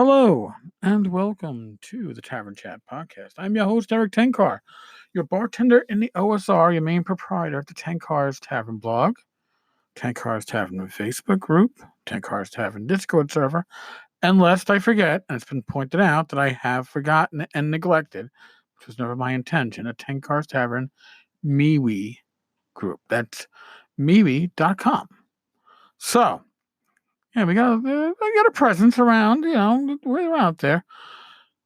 Hello and welcome to the Tavern Chat podcast. I'm your host, Eric Tenkar, your bartender in the OSR, your main proprietor of the Tenkar's Tavern blog, Tenkar's Tavern Facebook group, Tenkar's Tavern Discord server, and lest I forget, and it's been pointed out that I have forgotten and neglected, which was never my intention, a Tenkar's Tavern MeWe group. That's MeWe.com. So, yeah, we got a presence around, we're out there.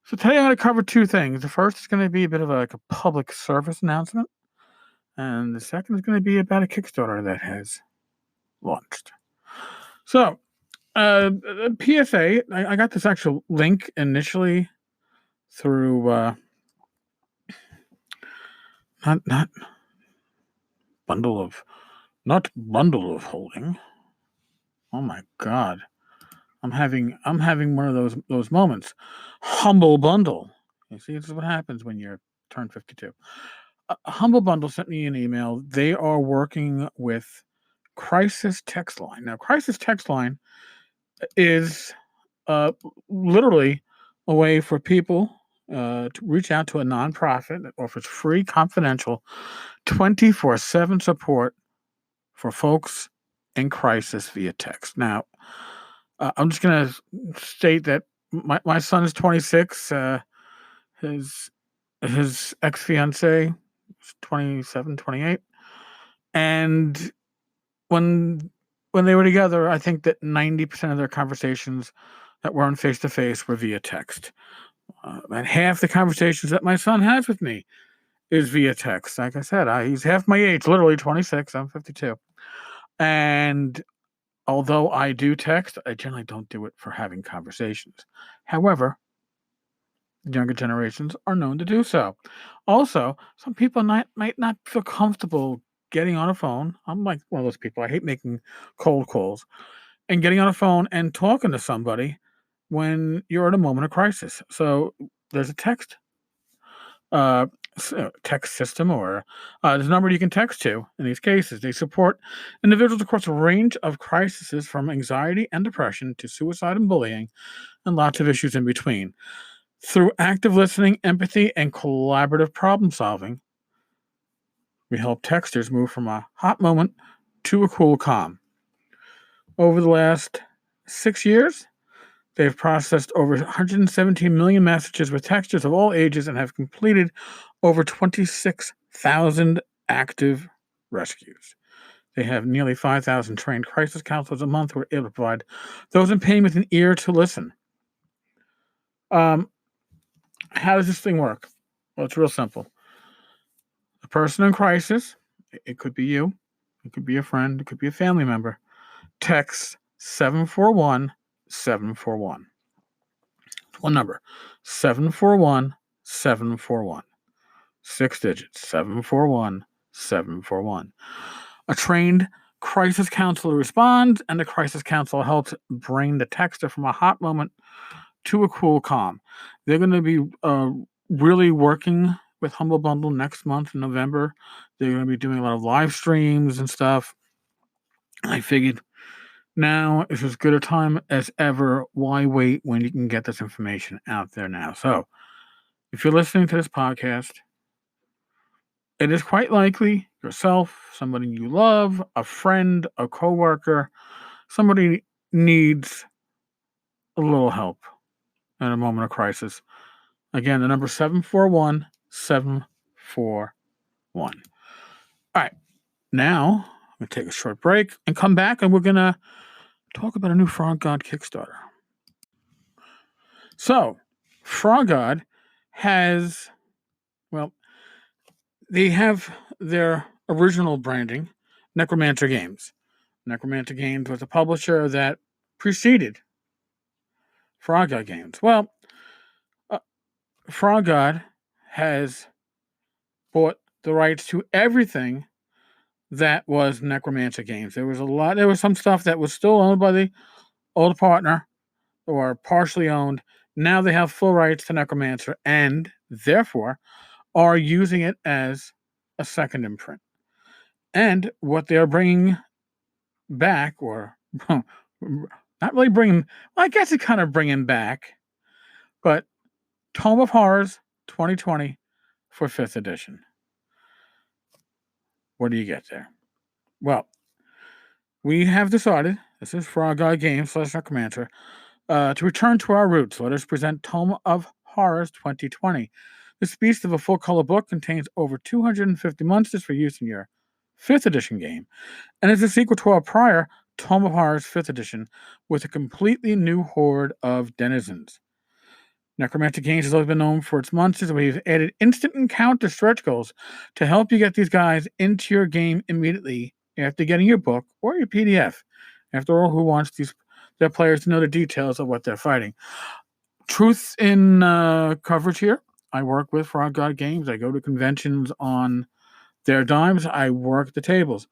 So today I'm going to cover two things. The first is going to be a bit of a public service announcement, and the second is going to be about a Kickstarter that has launched. So, PSA, I got this actual link initially through not bundle of holding. Oh my God. I'm having one of those moments. Humble Bundle. You see, this is what happens when you're turned 52. Humble Bundle sent me an email. They are working with Crisis Text Line. Now, Crisis Text Line is literally a way for people to reach out to a nonprofit that offers free, confidential, 24/7 support for folks in crisis via text. Now, I'm just going to state that my son is 26. His ex-fiance is 27, 28. And when they were together, I think that 90% of their conversations that weren't face-to-face were via text. And half the conversations that my son has with me is via text. Like I said, he's half my age, literally 26. I'm 52. And although I do text, I generally don't do it for having conversations. However, younger generations are known to do so. Also, some people might not feel comfortable getting on a phone. I'm like one of those people. I hate making cold calls and getting on a phone and talking to somebody when you're at a moment of crisis. So there's a text system, or there's a number you can text to in these cases. They support individuals across a range of crises from anxiety and depression to suicide and bullying and lots of issues in between. Through active listening, empathy, and collaborative problem solving, we help texters move from a hot moment to a cool calm. Over the last 6 years, they've processed over 117 million messages with texters of all ages and have completed over 26,000 active rescues. They have nearly 5,000 trained crisis counselors a month who are able to provide those in pain with an ear to listen. How does this thing work? Well, it's real simple. A person in crisis, it could be you, it could be a friend, it could be a family member, text 741-741. One number, 741-741. 6 digits, 741-741. A trained crisis counselor responds, and the crisis counselor helps bring the texter from a hot moment to a cool calm. They're going to be really working with Humble Bundle next month in November. They're going to be doing a lot of live streams and stuff. I figured now is as good a time as ever. Why wait when you can get this information out there now? So, if you're listening to this podcast, it is quite likely yourself, somebody you love, a friend, a coworker, somebody needs a little help in a moment of crisis. Again, the number 741-741. All right. Now, I'm going to take a short break and come back, and we're going to talk about a new Frog God Kickstarter. So, Frog God has, they have their original branding, Necromancer Games. Necromancer Games was a publisher that preceded Frog God Games. Well, Frog God has bought the rights to everything that was Necromancer Games. There was some stuff that was still owned by the old partner or partially owned. Now they have full rights to Necromancer and therefore are using it as a second imprint. And what they're bringing back, or not really bringing, I guess it's kind of bringing back, But Tome of Horrors 2020 for 5th edition. What do you get there? Well, we have decided, this is Frog Guy Games / Necromancer, to return to our roots. Let us present Tome of Horrors 2020. This beast of a full-color book contains over 250 monsters for use in your 5th edition game, and is a sequel to our prior Tome of Horrors 5th edition with a completely new horde of denizens. Necromancer Games has always been known for its monsters, and we've added instant encounter stretch goals to help you get these guys into your game immediately after getting your book or your PDF. After all, who wants their players to know the details of what they're fighting? Truth in coverage here. I work with Frog God Games. I go to conventions on their dimes. I work the tables.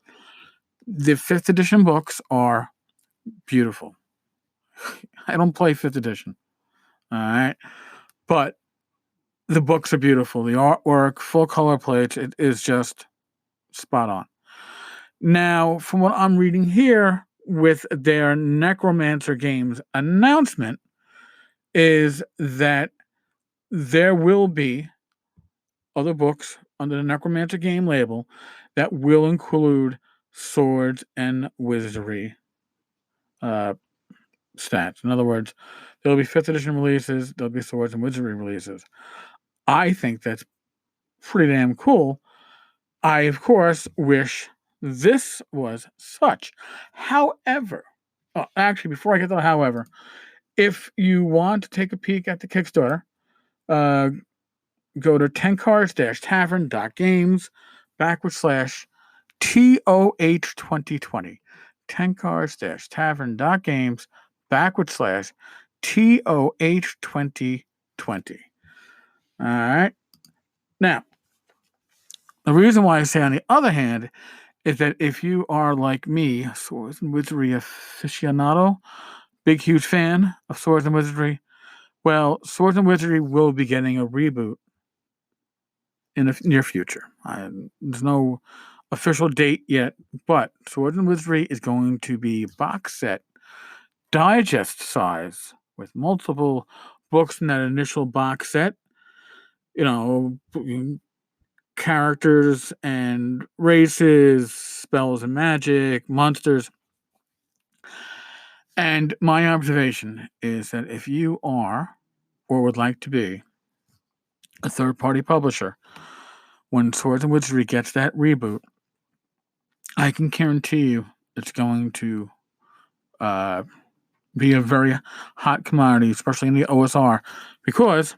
The 5th edition books are beautiful. I don't play 5th edition. All right. But the books are beautiful. The artwork, full color plates, it is just spot on. Now, from what I'm reading here with their Necromancer Games announcement, is that there will be other books under the Necromancer Game label that will include swords and wizardry stats. In other words, there'll be 5th edition releases, there'll be swords and wizardry releases. I think that's pretty damn cool. I, of course, wish this was such. However, actually, before I get to the however, if you want to take a peek at the Kickstarter, go to 10cards-tavern.games /TOH2020. 10cards-tavern.games /TOH2020. All right. Now, the reason why I say on the other hand is that if you are like me, a Swords and Wizardry aficionado, big, huge fan of Swords and Wizardry, well, Swords and Wizardry will be getting a reboot in the near future. There's no official date yet, but Swords and Wizardry is going to be box set, digest size, with multiple books in that initial box set. You know, characters and races, spells and magic, monsters. And my observation is that if you are or would like to be a third-party publisher, when Swords and Wizardry gets that reboot, I can guarantee you it's going to be a very hot commodity, especially in the OSR, because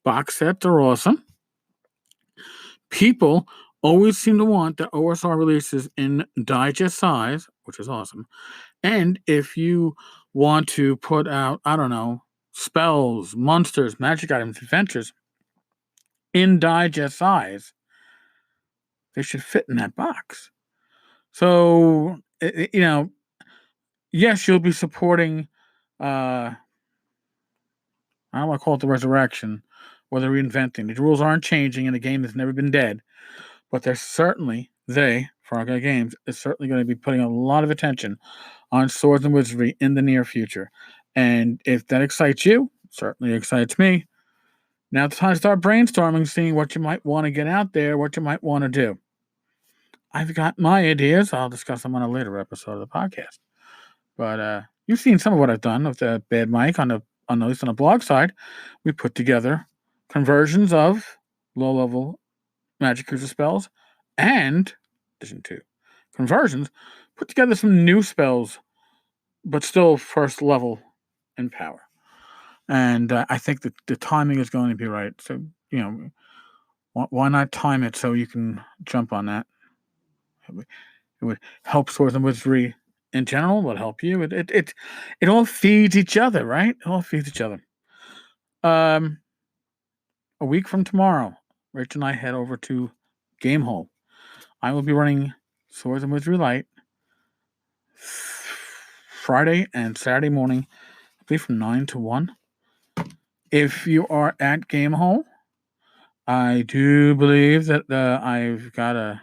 box sets are awesome. People always seem to want the OSR releases in digest size, which is awesome. And if you want to put out, I don't know, spells, monsters, magic items, adventures in digest size, they should fit in that box. So, yes, you'll be supporting, I don't want to call it the resurrection or the reinventing. The rules aren't changing and the game has never been dead. But Frog Eye Games, is certainly going to be putting a lot of attention on Swords and Wizardry in the near future. And if that excites you, certainly excites me. Now it's time to start brainstorming, seeing what you might want to get out there, what you might want to do. I've got my ideas. I'll discuss them on a later episode of the podcast. But you've seen some of what I've done with the Bad Mike at least on the blog side. We put together conversions of low-level magic user spells and edition 2 conversions, put together some new spells, but still first level in power. And I think that the timing is going to be right. So, why not time it so you can jump on that? It would help Swords and Wizardry in general. It would help you. It all feeds each other, right? It all feeds each other. A week from tomorrow, Rich and I head over to Gamehole. I will be running Swords and Wizardry Light Friday and Saturday morning, I believe from 9 to 1. If you are at Gamehole, I do believe that I've got a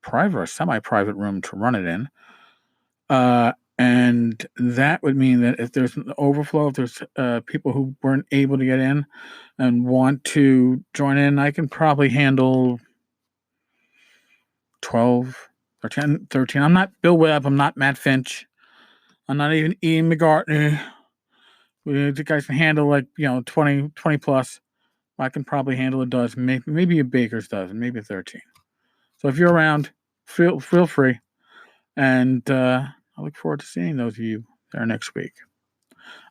private or semi-private room to run it in. And that would mean that if there's an overflow, if there's people who weren't able to get in and want to join in, I can probably handle 12 or 10, 13. I'm not Bill Webb. I'm not Matt Finch. I'm not even Ian McGartney. The guys can handle 20 plus. I can probably handle a dozen, maybe a baker's dozen, maybe 13. So if you're around, feel free. And I look forward to seeing those of you there next week.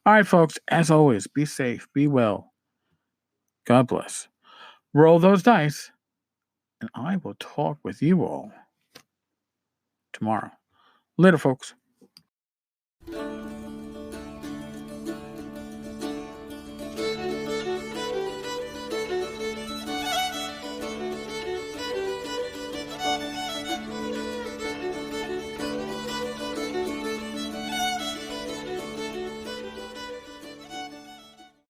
All right, folks, as always, be safe, be well. God bless. Roll those dice, and I will talk with you all tomorrow. Later, folks.